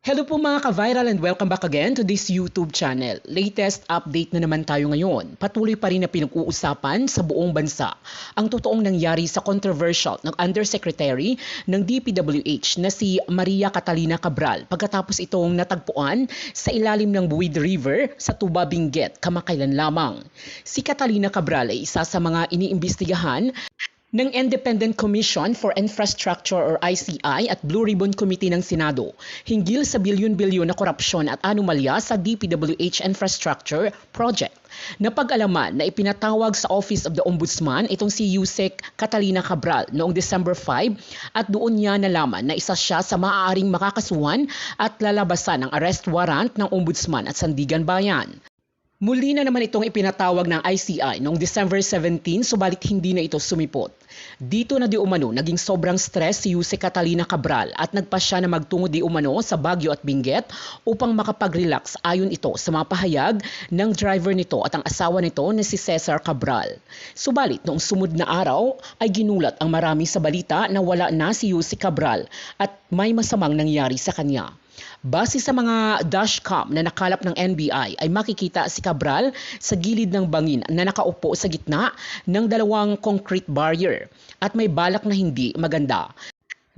Hello po mga ka-viral and welcome back again to this YouTube channel. Latest update na naman tayo ngayon. Patuloy pa rin na pinag-uusapan sa buong bansa ang totoong nangyari sa controversial ng Undersecretary ng DPWH na si Maria Catalina Cabral pagkatapos itong natagpuan sa ilalim ng Buid River sa Tuba, Benguet kamakailan lamang. Si Catalina Cabral ay isa sa mga iniimbestigahan ng Independent Commission for Infrastructure or ICI at Blue Ribbon Committee ng Senado hinggil sa bilyon-bilyon na korupsyon at anomalya sa DPWH Infrastructure Project. Napag-alaman na ipinatawag sa Office of the Ombudsman itong si Yusek Catalina Cabral noong December 5 at doon niya nalaman na isa siya sa maaaring makakasuhan at lalabasan ng arrest warrant ng Ombudsman at Sandigan Bayan. Muli na naman itong ipinatawag ng ICI noong December 17 subalit hindi na ito sumipot. Dito na di umano naging sobrang stress si Yusek Catalina Cabral at nagpa siya na magtungo di umano sa Baguio at Benguet upang makapag-relax ayon ito sa mga pahayag ng driver nito at ang asawa nito na si Cesar Cabral. Subalit noong sumunod na araw ay ginulat ang marami sa balita na wala na si Yusek Cabral at may masamang nangyari sa kanya. Base sa mga dashcam na nakalap ng NBI ay makikita si Cabral sa gilid ng bangin na nakaupo sa gitna ng dalawang concrete barrier at may balak na hindi maganda.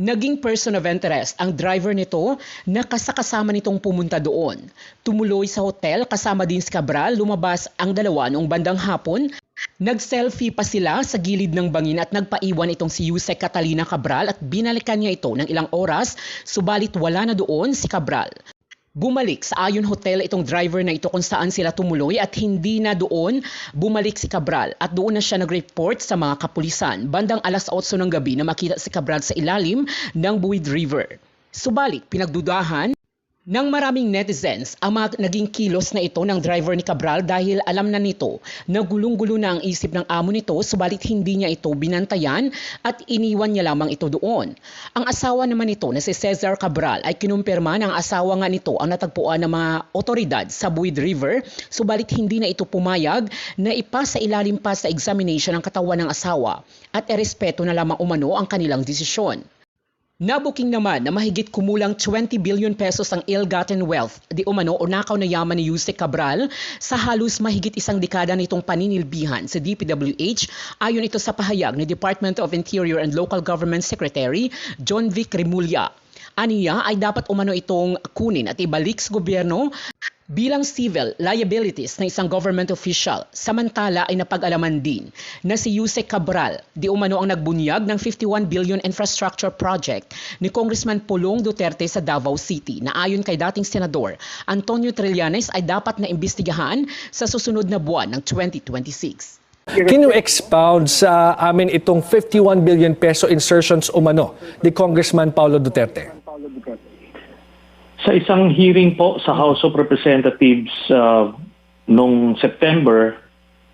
Naging person of interest ang driver nito na kasama nitong pumunta doon. Tumuloy sa hotel kasama din si Cabral, lumabas ang dalawa noong bandang hapon. Nag-selfie pa sila sa gilid ng bangin at nagpaiwan itong si Yusek Catalina Cabral at binalikan niya ito ng ilang oras, subalit wala na doon si Cabral. Bumalik sa Ayon Hotel itong driver na ito kung saan sila tumuloy at hindi na doon bumalik si Cabral at doon na siya nag-report sa mga kapulisan. Bandang alas 8 ng gabi na makita si Cabral sa ilalim ng Buid River. Subalit pinagdudahan ng maraming netizens ang mga naging kilos na ito ng driver ni Cabral dahil alam na nito na gulong-gulo na ang isip ng amo nito subalit hindi niya ito binantayan at iniwan niya lamang ito doon. Ang asawa naman nito na si Cesar Cabral ay kinumpirma ng asawa nga nito ang natagpuan ng mga otoridad sa Buid River subalit hindi na ito pumayag na ipasa ilalim pa sa examination ng katawan ng asawa at erespeto na lamang umano ang kanilang desisyon. Nabuking naman na mahigit kumulang 20 billion pesos ang ill-gotten wealth di umano o nakaw na yaman ni Yusek Cabral sa halos mahigit isang dekada nitong paninilbihan sa DPWH ayon ito sa pahayag ni Department of Interior and Local Government Secretary John Vic Remulla. Aniya ay dapat umano itong kunin at ibalik sa gobyerno bilang civil liabilities ng isang government official. Samantala ay napag-alaman din na si Yusek Cabral di umano ang nagbunyag ng 51 billion infrastructure project ni Congressman Pulong Duterte sa Davao City na ayon kay dating Senador Antonio Trillanes ay dapat na imbestigahan sa susunod na buwan ng 2026. Can you expound sa amin itong 51 billion peso insertions umano ni Congressman Paulo Duterte? Sa isang hearing po sa House of Representatives noong September,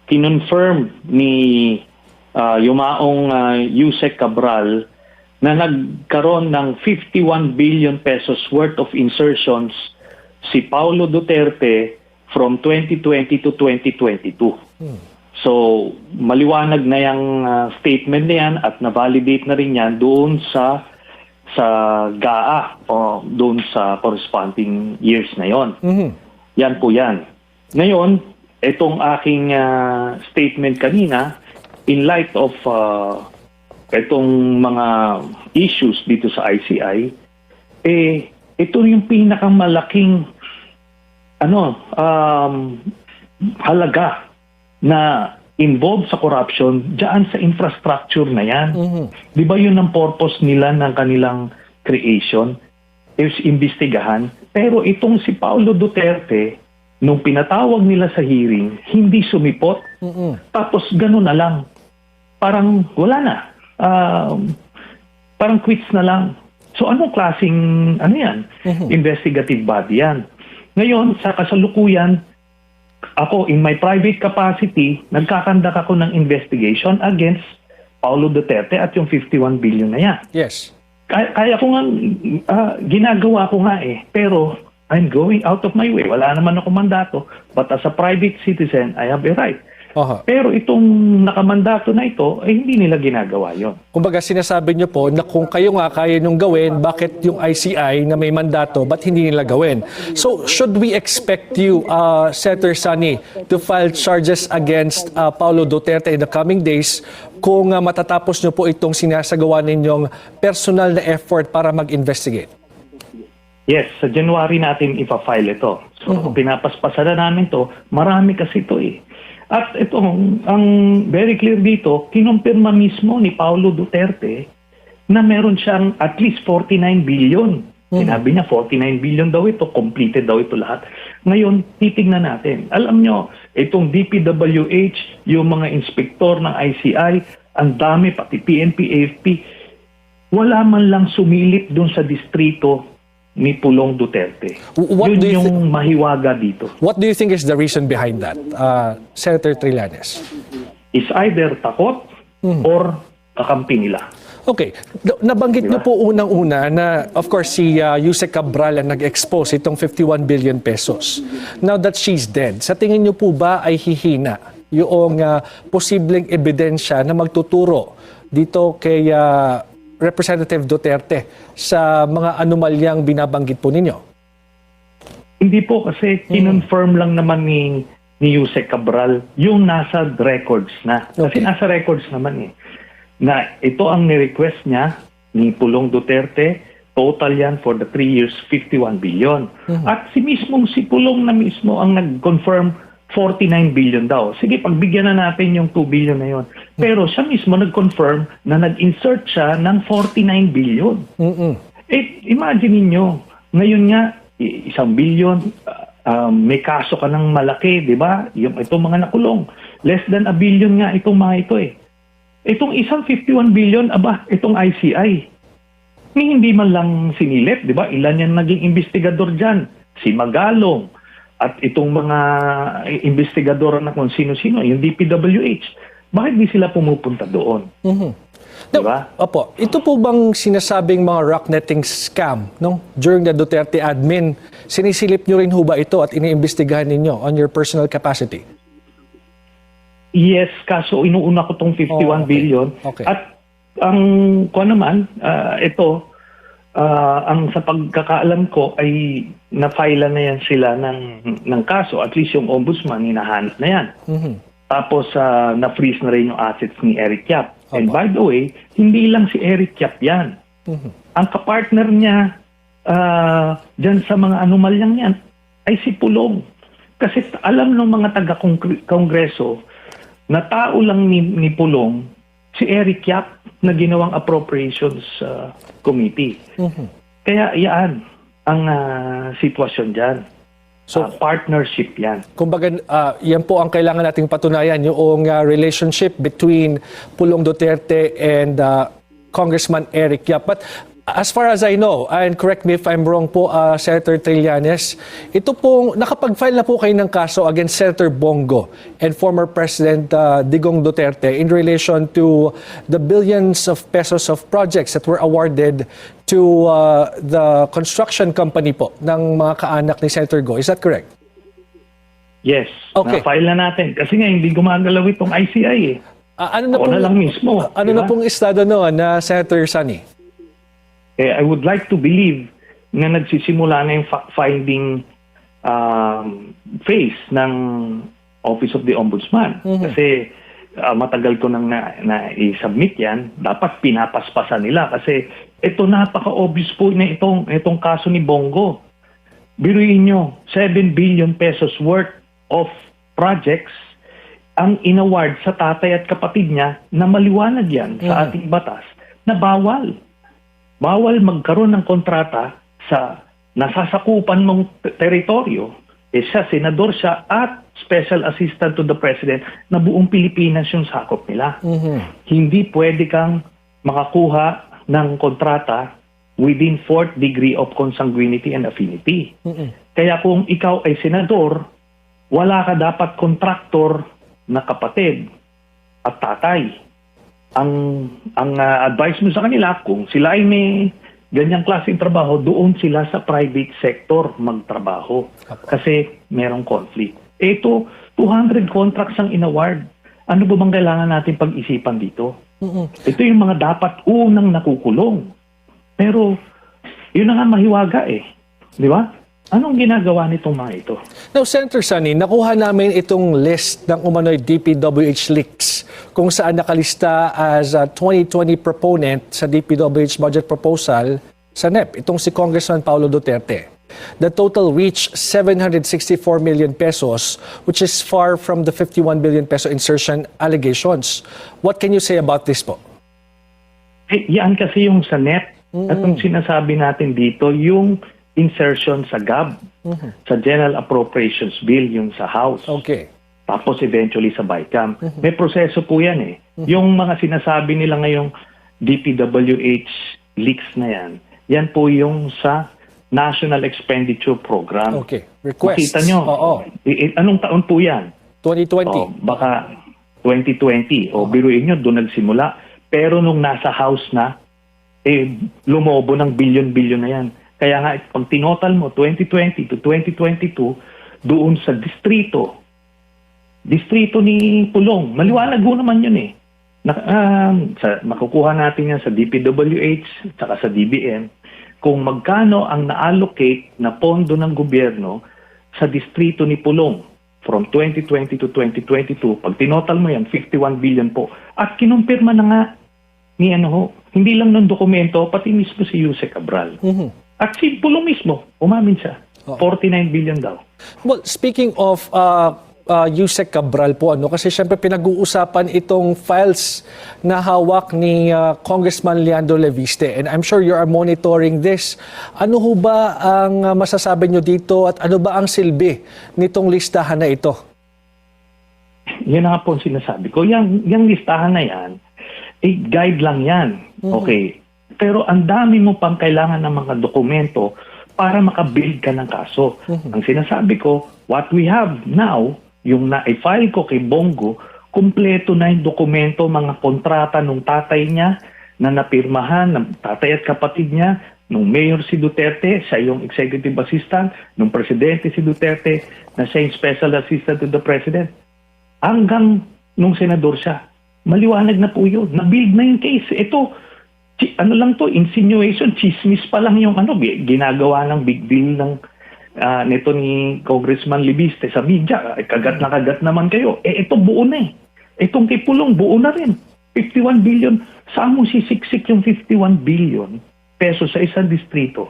kinonfirm ni yumaong Yusek Cabral na nagkaroon ng 51 billion pesos worth of insertions si Paulo Duterte from 2020 to 2022. So, maliwanag na yung statement na yan at na-validate na rin yan doon sa GAA o doon sa corresponding years na yon. Yan po yan. Ngayon, itong aking statement kanina, in light of itong mga issues dito sa ICI, ito yung pinakamalaking halaga na involved sa corruption diyan sa infrastructure na yan. Di ba yun ang purpose nila ng kanilang creation? Is imbestigahan. Pero itong si Paulo Duterte, nung pinatawag nila sa hearing, hindi sumipot. Tapos gano'n na lang. Parang wala na. Parang quits na lang. So anong klaseng investigative body yan? Ngayon, sa kasalukuyan, ako, in my private capacity, nagkakandak ako ng investigation against Paulo Duterte at yung 51 billion na yan. Yes. Kaya ko nga, ginagawa ko nga pero I'm going out of my way. Wala naman ako mandato. But as a private citizen, I have a right Aha. Pero itong nakamandato na ito, ay hindi nila ginagawa yon. Kumbaga sinasabi niyo po na kung kayo nga kaya niyong gawin, bakit yung ICI na may mandato, ba't hindi nila gawin? So, should we expect you, Senator Sonny, to file charges against Paulo Duterte in the coming days kung matatapos niyo po itong sinasagawa ninyong personal na effort para mag-investigate? Yes, sa January natin ipa-file ito. So, pinapaspasan na namin to. Marami kasi ito eh. At ito, ang very clear dito, kinumpirma mismo ni Paulo Duterte na meron siyang at least 49 billion. Sinabi niya 49 billion daw ito, completed daw ito lahat. Ngayon, titignan natin. Alam nyo, itong DPWH, yung mga inspektor ng ICI, ang dami, pati PNP, AFP, wala man lang sumilip dun sa distrito ni Pulong Duterte. What do you Yun yung mahiwaga dito. What do you think is the reason behind that, Senator Trillanes? Is either takot or kakampi nila. Okay. Nabanggit niyo po unang-una na, of course, si Yusek Cabral ang nag-expose itong 51 billion pesos. Now that she's dead, sa tingin niyo po ba ay hihina yung posibleng ebidensya na magtuturo dito kay Representative Duterte sa mga anomalyang binabanggit po ninyo? Hindi po kasi kinonfirm lang naman ni Yusek Cabral yung nasa records na. Kasi Okay. nasa records naman eh. Na ito ang ni-request niya ni Pulong Duterte, total yan for the 3 years, 51 billion. At si Pulong na mismo ang nag-confirm 49 billion daw. Sige, pagbigyan na natin yung 2 billion na yon. Pero siya mismo nag-confirm na nag-insert siya ng 49 billion. Eh, imagine niyo, ngayon nga, 1 billion, may kaso ka ng malaki, di ba? Itong mga nakulong. Less than 1 billion nga itong mga ito eh. Itong isang 51 billion, itong ICI. Hindi man lang sinilip, di ba? Ilan yan naging investigador dyan? Si Magalong. At itong mga investigador na kung sino-sino, yung DPWH, bakit di sila pumupunta doon? Diba? Opo. Ito po bang sinasabing mga rocknetting scam during the Duterte admin, sinisilip nyo rin ho ba ito at iniimbestigahan ninyo on your personal capacity? Yes, kaso inuuna ko tong 51 billion. Okay. At ang ang sa pagkakaalam ko ay na-file na yan sila ng kaso. At least yung ombudsman, hinahanap na yan. Tapos na-freeze na rin yung assets ni Eric Yap. And by the way, hindi lang si Eric Yap yan. Ang kapartner niya dyan sa mga anomalyang yan ay si Pulong. Kasi alam ng mga taga-kongreso na tao lang ni Pulong si Eric Yap na ginawang appropriations committee. Kaya yan ang sitwasyon dyan. So, partnership yan. Kumbaga, yan po ang kailangan nating patunayan, yung relationship between Pulong Duterte and Congressman Eric Yap. But as far as I know, and correct me if I'm wrong po, Senator Trillanes, ito pong, nakapag-file na po kayo ng kaso against Senator Bongo and former President Digong Duterte in relation to the billions of pesos of projects that were awarded to the construction company po ng mga kaanak ni Senator Go. Is that correct? Yes. Okay. Na-file na natin. Kasi nga hindi gumagalaw itong ICI eh. Ano na Ako na lang mismo. Ano na pong estado noon na Senator Sonny? I would like to believe na nagsisimula na yung fact-finding phase ng Office of the Ombudsman. Kasi matagal ko nang na-i-submit yan, dapat pinapaspasan nila. Kasi ito napaka-obvious po na itong kaso ni Bongo. Biruin nyo, 7 billion pesos worth of projects ang inaward sa tatay at kapatid niya na maliwanag yan sa ating batas na bawal. Bawal magkaroon ng kontrata sa nasasakupan mong teritoryo. Siya, senador siya at special assistant to the president na buong Pilipinas yung sakop nila. Hindi pwede kang makakuha ng kontrata within 4th degree of consanguinity and affinity. Kaya kung ikaw ay senador, wala ka dapat kontraktor na kapatid at tatay. Ang advice mo sa kanila, kung sila ay may ganyang klaseng trabaho, doon sila sa private sector magtrabaho. Kasi merong conflict. Ito, 200 contracts ang inaward. Ano ba bang kailangan natin pag-isipan dito? Ito yung mga dapat unang nakukulong. Pero, yun na nga mahiwaga eh. Di ba? Anong ginagawa nitong mga ito? Now, Senator Sonny, nakuha namin itong list ng umano'y DPWH leaks kung saan nakalista as a 2020 proponent sa DPWH budget proposal sa NEP, itong si Congressman Paulo Duterte. The total reached 764 million pesos, which is far from the 51 billion peso insertion allegations. What can you say about this po? Eh, yan kasi yung sa NEP. At ang sinasabi natin dito, yung insertion sa GAB, sa General Appropriations Bill, yung sa House. Okay. Tapos eventually sa BICAM. May proseso po yan eh. Yung mga sinasabi nila ngayong DPWH leaks na yan, yan po yung sa National Expenditure Program. Okay. Request. Makita nyo. Oo. Anong taon po yan? 2020. Baka 2020. Biruin nyo, doon nagsimula. Pero nung nasa House na, lumobo ng bilyon-bilyon na yan. Kaya nga, pag tinotal mo, 2020 to 2022, doon sa distrito ni Pulong, maliwanag ho naman yun eh. Makukuha natin yan sa DPWH, saka sa DBM, kung magkano ang na-allocate na pondo ng gobyerno sa distrito ni Pulong from 2020 to 2022. Pag tinotal mo yan, 51 billion po. At kinumpirma na nga ni hindi lang ng dokumento, pati mismo si Yusek Cabral. At si Pulong mismo, umamin siya. 49 billion daw. Well, speaking of Yusek Cabral po, kasi syempre pinag-uusapan itong files na hawak ni Congressman Leandro Leviste, and I'm sure you are monitoring this. Ano ho ba ang masasabi nyo dito at ano ba ang silbi nitong listahan na ito? Yan na nga po ang sinasabi ko. Yung listahan na yan, guide lang yan. Okay. Pero ang dami mo pang kailangan ng mga dokumento para makabuild ka ng kaso. Ang sinasabi ko, what we have now, yung na-file ko kay Bongo, kumpleto na yung dokumento, mga kontrata nung tatay niya na napirmahan, ng tatay at kapatid niya, nung mayor si Duterte, siya yung executive assistant, nung presidente si Duterte, na siya yung special assistant to the president. Hanggang nung senador siya. Maliwanag na po yun. Na-build na yung case. Ito, insinuation, chismis pa lang yung ginagawa ng big deal ng nito ni Congressman Leviste sa media. Kagat na kagat naman kayo. Ito buo na eh. Itong kay Pulong, buo na rin. 51 billion. Saan mo sisiksik yung 51 billion peso sa isang distrito?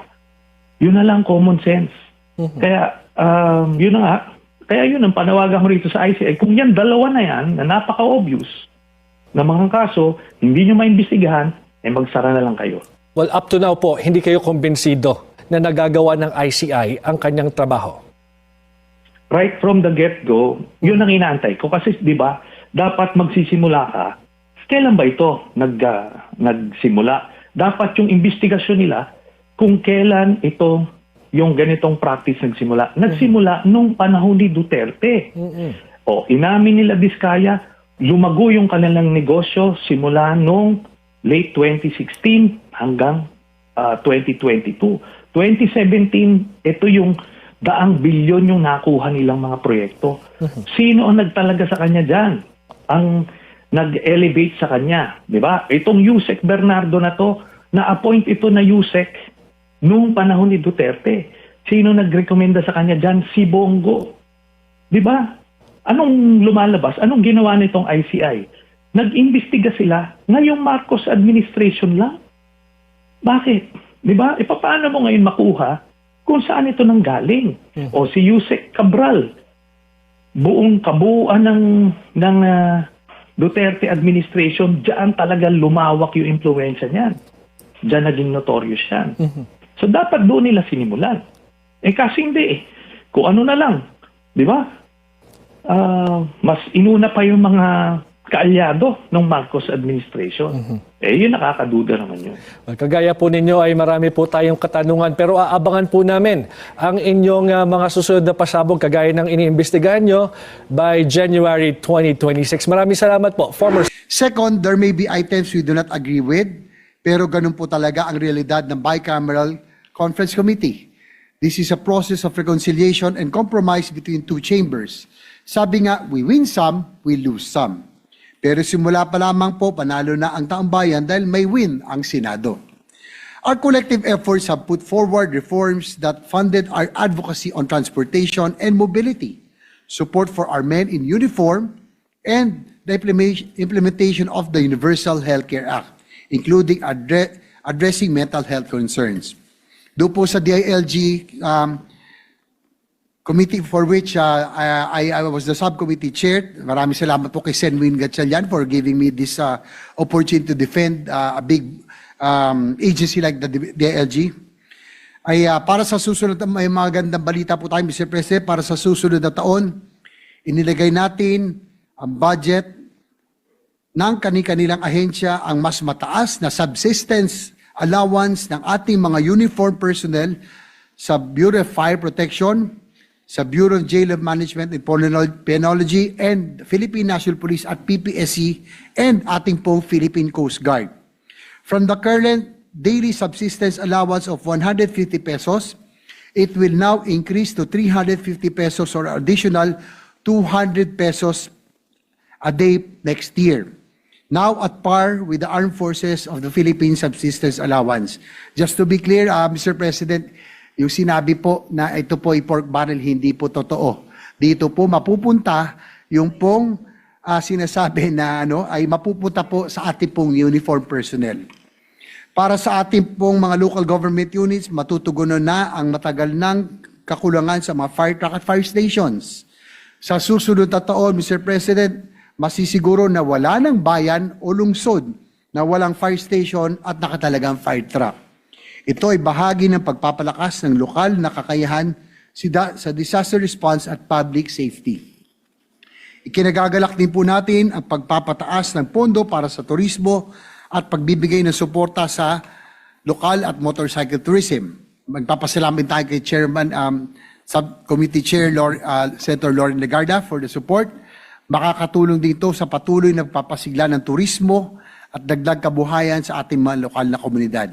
Yun na lang common sense. Kaya, yun na nga. Kaya yun ang panawagan ko rito sa ICI. Kung yan, dalawa na yan, na napaka-obvious na mga kaso, hindi nyo maimbestigahan, magsara na lang kayo. Well, up to now po, hindi kayo kumbinsido na nagagawa ng ICI ang kanyang trabaho? Right from the get-go, yun ang inaantay ko. Kasi, di ba, dapat magsisimula ka. Kailan ba ito nagsimula? Dapat yung investigasyon nila kung kailan ito yung ganitong practice nagsimula. Nagsimula nung panahon ni Duterte. Inamin nila Diskaya, lumago yung kanilang negosyo simula nung late 2016 hanggang 2022. 2017, ito yung daang bilyon yung nakuha nilang mga proyekto. Sino ang nagtalaga sa kanya dyan? Ang nag-elevate sa kanya, di ba? Itong Yusek Bernardo na to, na-appoint ito na Yusek nung panahon ni Duterte. Sino nag-recommenda sa kanya dyan? Si Bongo. Di ba? Anong lumalabas? Anong ginawa nitong ICI? Nag-imbestiga sila ngayong Marcos administration lang. Bakit? Di ba? Paano mo ngayon makuha kung saan ito nanggaling? O si Yusek Cabral, buong kabuuan ng Duterte administration, diyan talaga lumawak yung influensya niyan. Diyan naging notorious yan. So dapat doon nila sinimulan. Kasi hindi eh. Kung ano na lang. Di ba? Mas inuna pa yung mga kaalyado ng Marcos administration. Yun nakakaduda naman yun. Kagaya po ninyo ay marami po tayong katanungan, pero aabangan po namin ang inyong mga susunod na pasabog kagaya ng iniimbestigahan nyo by January 2026. Maraming salamat po. Second, there may be items we do not agree with, pero ganun po talaga ang realidad ng bicameral conference committee. This is a process of reconciliation and compromise between two chambers. Sabi nga, we win some, we lose some. Pero simula pa lamang po, panalo na ang taong bayan dahil may win ang Senado. Our collective efforts have put forward reforms that funded our advocacy on transportation and mobility, support for our men in uniform, and the implementation of the Universal Healthcare Act, including addressing mental health concerns. Doon po sa DILG committee for which I was the subcommittee chair, maraming salamat po kay Senwin Gatchalian for giving me this opportunity to defend a big agency like the DILG. Ay para sa susunod, may magandang balita po tayo, Mr. President, para sa susunod na taon, inilagay natin ang budget ng kanilang ahensya ang mas mataas na subsistence allowance ng ating mga uniform personnel sa Bureau of Fire Protection, sa Bureau of Jail Management and Penology, and Philippine National Police at PPSC, and ating pong Philippine Coast Guard. From the current daily subsistence allowance of 150 pesos, it will now increase to 350 pesos or additional 200 pesos a day next year. Now at par with the Armed Forces of the Philippines Subsistence Allowance. Just to be clear, Mr. President, yung sinabi po na ito po ay pork barrel, hindi po totoo. Dito po mapupunta yung pong sinasabi na ay mapupunta po sa ating pong uniform personnel. Para sa ating pong mga local government units, matutugunan na ang matagal ng kakulangan sa mga fire truck at fire stations. Sa susunod na taon, Mr. President, masisiguro na wala ng bayan o lungsod na walang fire station at nakatalagang fire truck. Ito ay bahagi ng pagpapalakas ng lokal na kakayahan sa disaster response at public safety. Ikinagagalak din po natin ang pagpapataas ng pondo para sa turismo at pagbibigay ng suporta sa lokal at motorcycle tourism. Magpapasalamat tayo kay Chairman, Subcommittee Chair Senator Loren Legarda for the support. Makakatulong dito sa patuloy na pagpapasigla ng turismo at dagdag kabuhayan sa ating mga lokal na komunidad.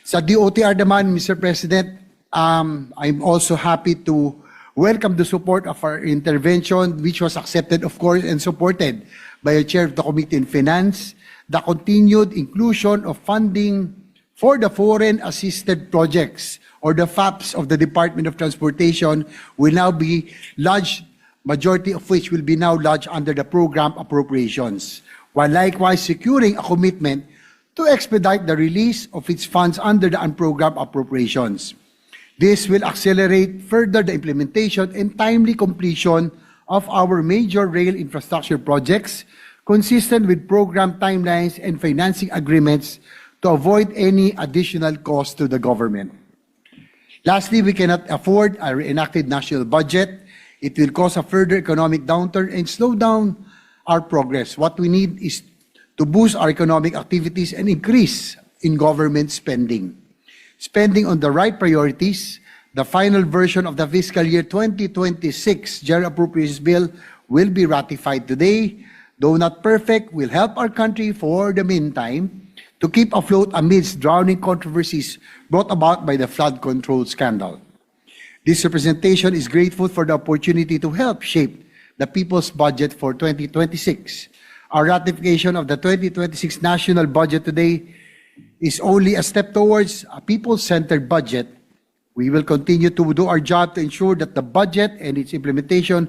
Sa DOTR naman, Mr. President, I'm also happy to welcome the support of our intervention, which was accepted, of course, and supported by the Chair of the Committee on Finance, the continued inclusion of funding for the foreign assisted projects or the FAPs of the Department of Transportation will now be lodged, majority of which will be now lodged under the program appropriations, while likewise securing a commitment to expedite the release of its funds under the unprogrammed appropriations. This will accelerate further the implementation and timely completion of our major rail infrastructure projects, consistent with program timelines and financing agreements to avoid any additional cost to the government. Lastly, we cannot afford a reenacted national budget. It will cause a further economic downturn and slow down our progress. What we need is to boost our economic activities and increase in government spending. Spending on the right priorities, the final version of the fiscal year 2026 General Appropriations Bill will be ratified today. Though not perfect, will help our country for the meantime to keep afloat amidst drowning controversies brought about by the flood control scandal. This representation is grateful for the opportunity to help shape the people's budget for 2026. Our ratification of the 2026 national budget today is only a step towards a people-centered budget. We will continue to do our job to ensure that the budget and its implementation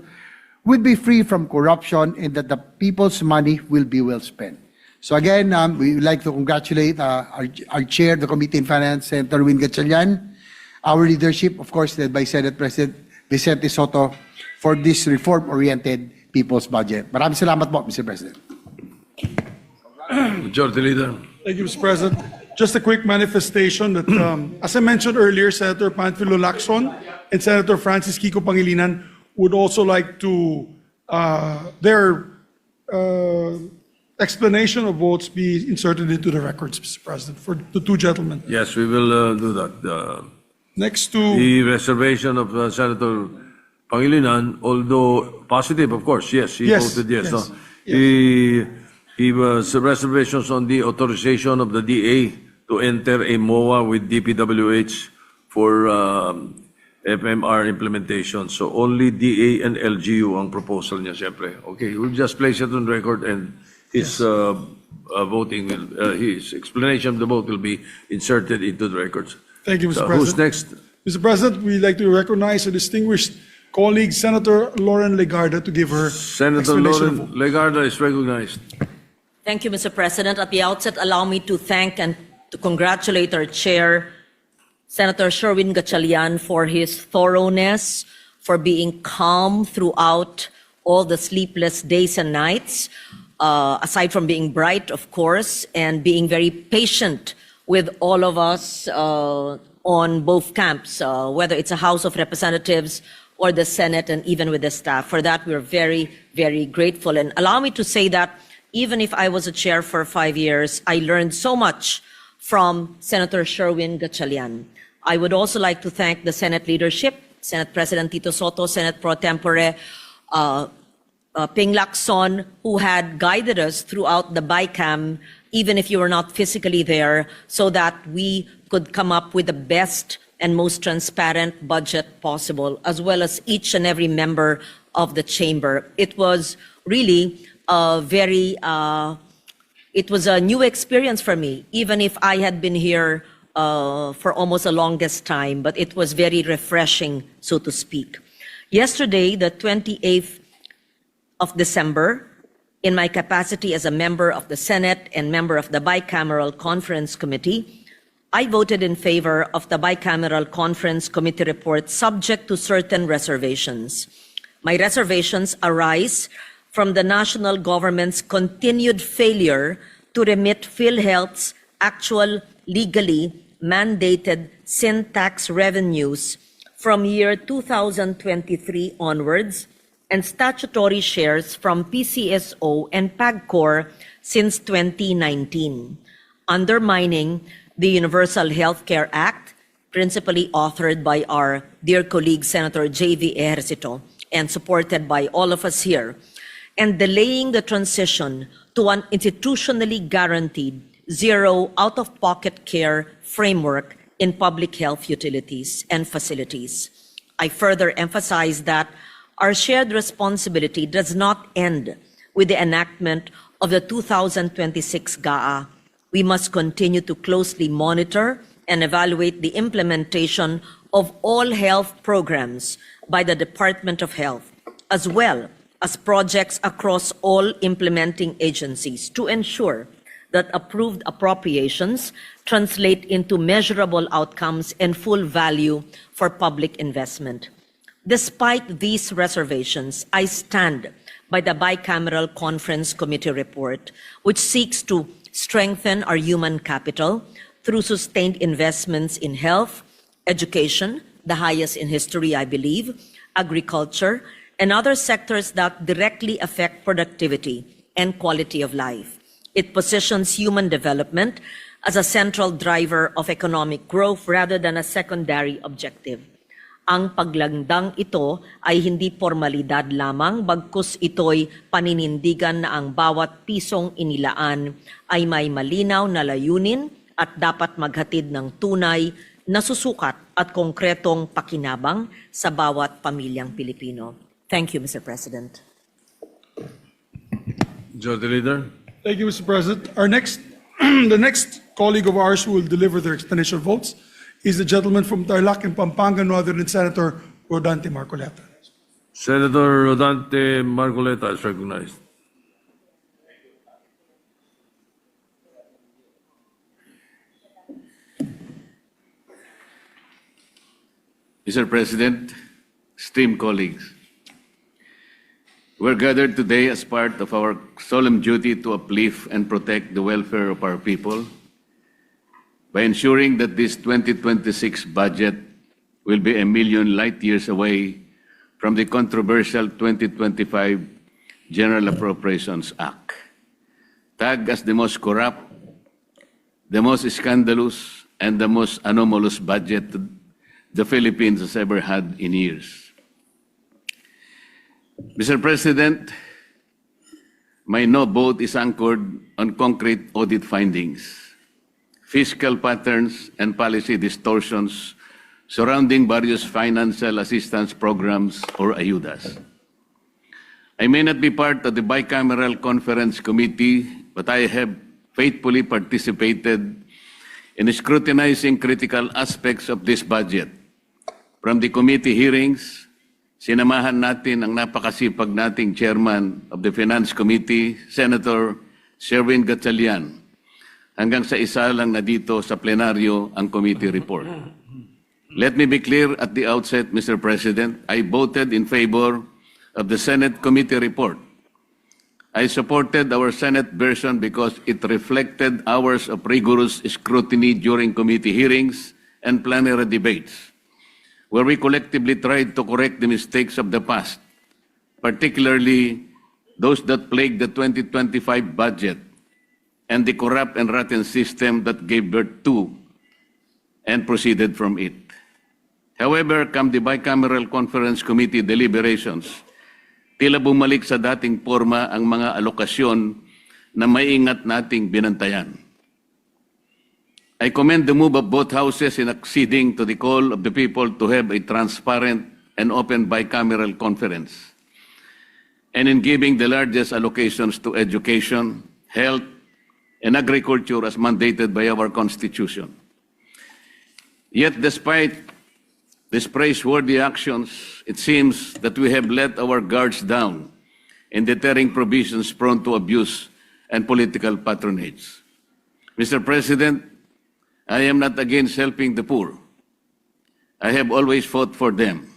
will be free from corruption and that the people's money will be well spent. So again, we would like to congratulate our chair, the Committee on Finance, Senator Win Gatchalian, our leadership, of course, led by Senate President Vicente Soto, for this reform-oriented people's budget. Maraming salamat po, Mr. President. Majority Leader. Thank you, Mr. President. Just a quick manifestation that, as I mentioned earlier, Senator Panfilo Lacson and Senator Francis Kiko Pangilinan would also like to, their explanation of votes be inserted into the records, Mr. President, for the two gentlemen. Yes, we will do that. Next to, The reservation of Senator Pangilinan, although positive, of course, yes, he Yes, voted yes. yes, No? yes. He was reservations on the authorization of the DA to enter a MOA with DPWH for FMR implementation. So only DA and LGU ang proposal niya, siyempre. Okay, we'll just place it on record and his voting will, his explanation of the vote will be inserted into the records. Thank you, Mr. So President. who's next? Mr. President, we'd like to recognize a distinguished colleague, Senator Lauren Legarda, to give her Senator explanation of Lauren vote. Legarda is recognized. Thank you, Mr. President. At the outset, allow me to thank and to congratulate our chair, Senator Sherwin Gatchalian, for his thoroughness, for being calm throughout all the sleepless days and nights, aside from being bright, of course, and being very patient with all of us on both camps, whether it's a House of Representatives or the Senate, and even with the staff. For that, we're very, very grateful. And allow me to say that even if I was a chair for 5 years, I learned so much from Senator Sherwin Gatchalian. I would also like to thank the Senate leadership, Senate President Tito Soto, Senate Pro Tempore, Ping Lacson, who had guided us throughout the BICAM, even if you were not physically there, so that we could come up with the best and most transparent budget possible, as well as each and every member of the chamber. It was really it was a new experience for me, even if I had been here for almost the longest time, but it was very refreshing, so to speak. Yesterday, the 28th of December, in my capacity as a member of the Senate and member of the Bicameral Conference Committee, I voted in favor of the Bicameral Conference Committee report subject to certain reservations. My reservations arise from the national government's continued failure to remit PhilHealth's actual legally mandated sin tax revenues from year 2023 onwards and statutory shares from PCSO and PAGCOR since 2019, undermining the Universal Healthcare Act, principally authored by our dear colleague Senator J.V. Ejercito and supported by all of us here, and delaying the transition to an institutionally guaranteed zero out-of-pocket care framework in public health utilities and facilities. I further emphasize that our shared responsibility does not end with the enactment of the 2026 GAA. We must continue to closely monitor and evaluate the implementation of all health programs by the Department of Health, as well as projects across all implementing agencies to ensure that approved appropriations translate into measurable outcomes and full value for public investment. Despite these reservations, I stand by the Bicameral Conference Committee report, which seeks to strengthen our human capital through sustained investments in health, education, the highest in history, I believe, agriculture, and other sectors that directly affect productivity and quality of life. It positions human development as a central driver of economic growth rather than a secondary objective. Ang paglandang ito ay hindi formalidad lamang, bagkus ito'y paninindigan na ang bawat pisong inilaan ay may malinaw na layunin at dapat maghatid ng tunay na susukat at konkretong pakinabang sa bawat pamilyang Pilipino. Thank you, Mr. President. Majority Leader. Thank you, Mr. President. The next colleague of ours who will deliver their explanation of votes is the gentleman from Tarlac and Pampanga, no other than Senator Rodante Marcoleta. Senator Rodante Marcoleta is recognized. Mr. President, esteemed colleagues, we're gathered today as part of our solemn duty to uplift and protect the welfare of our people by ensuring that this 2026 budget will be a million light years away from the controversial 2025 General Appropriations Act, tagged as the most corrupt, the most scandalous, and the most anomalous budget the Philippines has ever had in years. Mr. President, my no vote is anchored on concrete audit findings, fiscal patterns, and policy distortions surrounding various financial assistance programs or ayudas. I may not be part of the bicameral conference committee, but I have faithfully participated in scrutinizing critical aspects of this budget. From the committee hearings, sinamahan natin ang napakasipag nating chairman of the Finance Committee, Senator Sherwin Gatchalian, hanggang sa isa lang na dito sa plenaryo ang committee report. Let me be clear at the outset, Mr. President, I voted in favor of the Senate committee report. I supported our Senate version because it reflected hours of rigorous scrutiny during committee hearings and plenary debates, where we collectively tried to correct the mistakes of the past, particularly those that plagued the 2025 budget and the corrupt and rotten system that gave birth to and proceeded from it. However, come the bicameral conference committee deliberations, tila bumalik sa dating forma ang mga alokasyon na maingat nating binantayan. I commend the move of both houses in acceding to the call of the people to have a transparent and open bicameral conference, and in giving the largest allocations to education, health, and agriculture as mandated by our Constitution. Yet, despite these praiseworthy actions, it seems that we have let our guards down in deterring provisions prone to abuse and political patronage. Mr. President, I am not against helping the poor. I have always fought for them.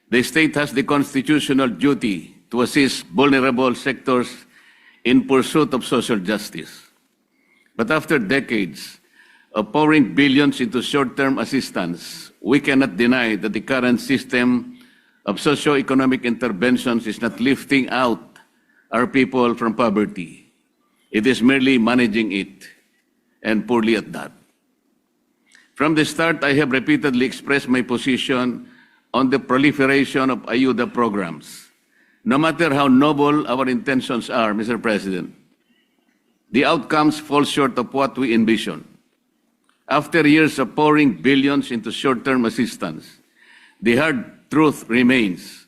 The state has the constitutional duty to assist vulnerable sectors in pursuit of social justice. But after decades of pouring billions into short-term assistance, we cannot deny that the current system of socio-economic interventions is not lifting out our people from poverty. It is merely managing it, and poorly at that. From the start, I have repeatedly expressed my position on the proliferation of ayuda programs. No matter how noble our intentions are, Mr. President, the outcomes fall short of what we envision. After years of pouring billions into short-term assistance, the hard truth remains.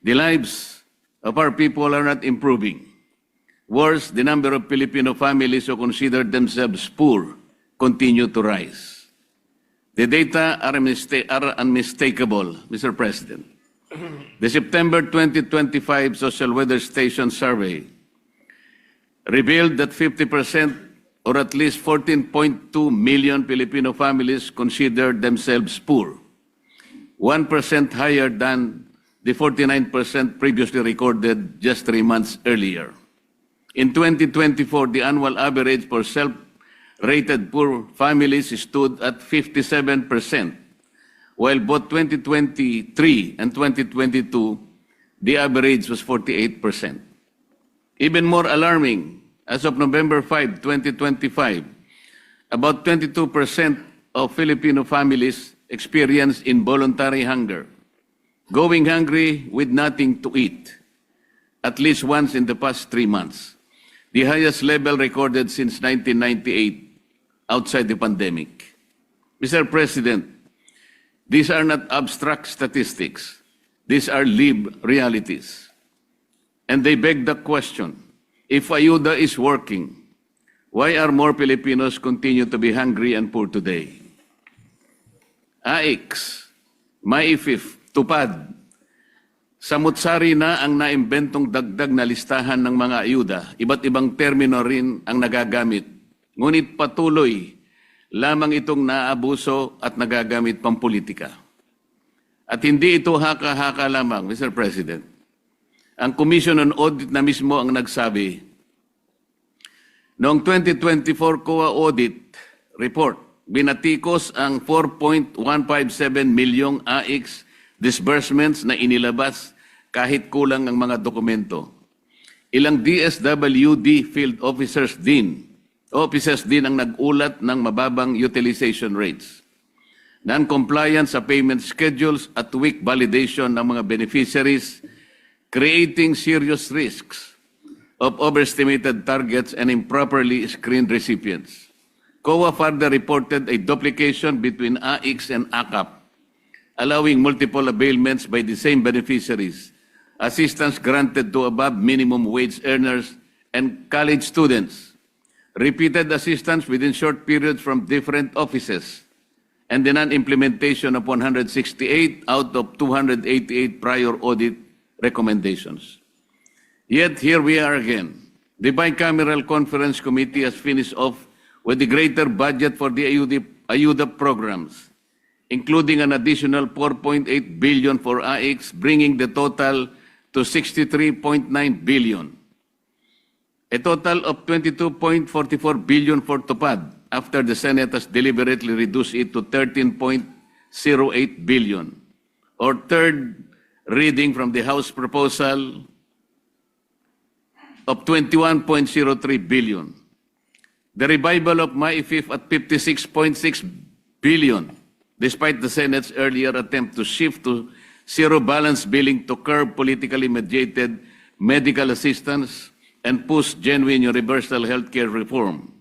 The lives of our people are not improving. Worse, the number of Filipino families who consider themselves poor continue to rise. The data are unmistakable, Mr. President. The September 2025 Social Weather Station survey revealed that 50% or at least 14.2 million Filipino families consider themselves poor, 1% higher than the 49% previously recorded just 3 months earlier. In 2024, the annual average for self-rated poor families stood at 57%, while both 2023 and 2022, the average was 48%. Even more alarming, as of November 5, 2025, about 22% of Filipino families experience involuntary hunger, going hungry with nothing to eat, at least once in the past 3 months, the highest level recorded since 1998 outside the pandemic. Mr. President, these are not abstract statistics. These are lived realities. And they beg the question, if ayuda is working, why are more Filipinos continue to be hungry and poor today? AIX, MAIFIF, TUPAD, samut-sari na ang naimbentong dagdag na listahan ng mga ayuda. Iba't ibang termino rin ang nagagamit. Ngunit patuloy lamang itong naabuso at nagagamit pampolitika. At hindi ito haka-haka lamang, Mr. President. Ang Commission on Audit na mismo ang nagsabi, noong 2024 COA Audit Report, binatikos ang 4.157 milyong AIX disbursements na inilabas kahit kulang ang mga dokumento. Ilang DSWD field officers din ang nag-ulat ng mababang utilization rates, non-compliance sa payment schedules at weak validation ng mga beneficiaries, creating serious risks of overestimated targets and improperly screened recipients. COA further reported a duplication between AIX and ACAP, allowing multiple availments by the same beneficiaries, assistance granted to above minimum wage earners and college students, repeated assistance within short periods from different offices, and the non-implementation of 168 out of 288 prior audit recommendations. Yet here we are again. The Bicameral Conference Committee has finished off with the greater budget for the AYUDA programs, including an additional 4.8 billion for AIX, bringing the total to 63.9 billion. A total of 22.44 billion for TUPAD, after the Senate has deliberately reduced it to 13.08 billion, or third reading from the House proposal of 21.03 billion. The revival of MyFIF at 56.6 billion, despite the Senate's earlier attempt to shift to zero balance billing to curb politically mediated medical assistance and push genuine universal healthcare reform.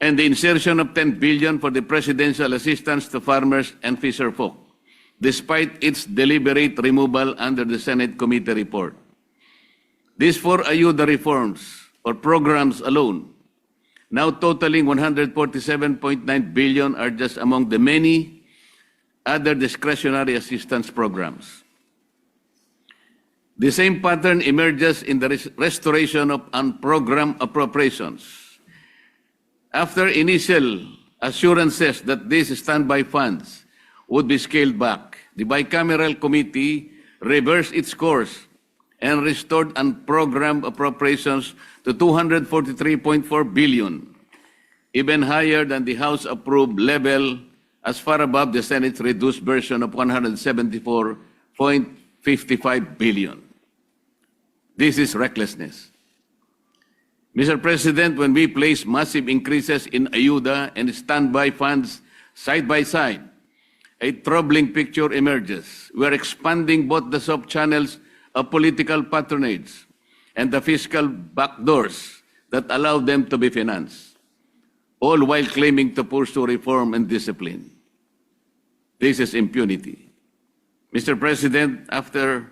And the insertion of 10 billion for the presidential assistance to farmers and fisherfolk, despite its deliberate removal under the Senate committee report. These four AYUDA reforms or programs alone, now totaling 147.9 billion, are just among the many other discretionary assistance programs. The same pattern emerges in the restoration of unprogrammed appropriations. After initial assurances that these standby funds would be scaled back, the Bicameral Committee reversed its course and restored unprogrammed appropriations to 243.4 billion, even higher than the House-approved level, as far above the Senate's reduced version of 174.55 billion. This is recklessness. Mr. President, when we place massive increases in AYUDA and standby funds side by side, a troubling picture emerges. We are expanding both the soft channels of political patronage and the fiscal backdoors that allow them to be financed, all while claiming to pursue reform and discipline. This is impunity. Mr. President, after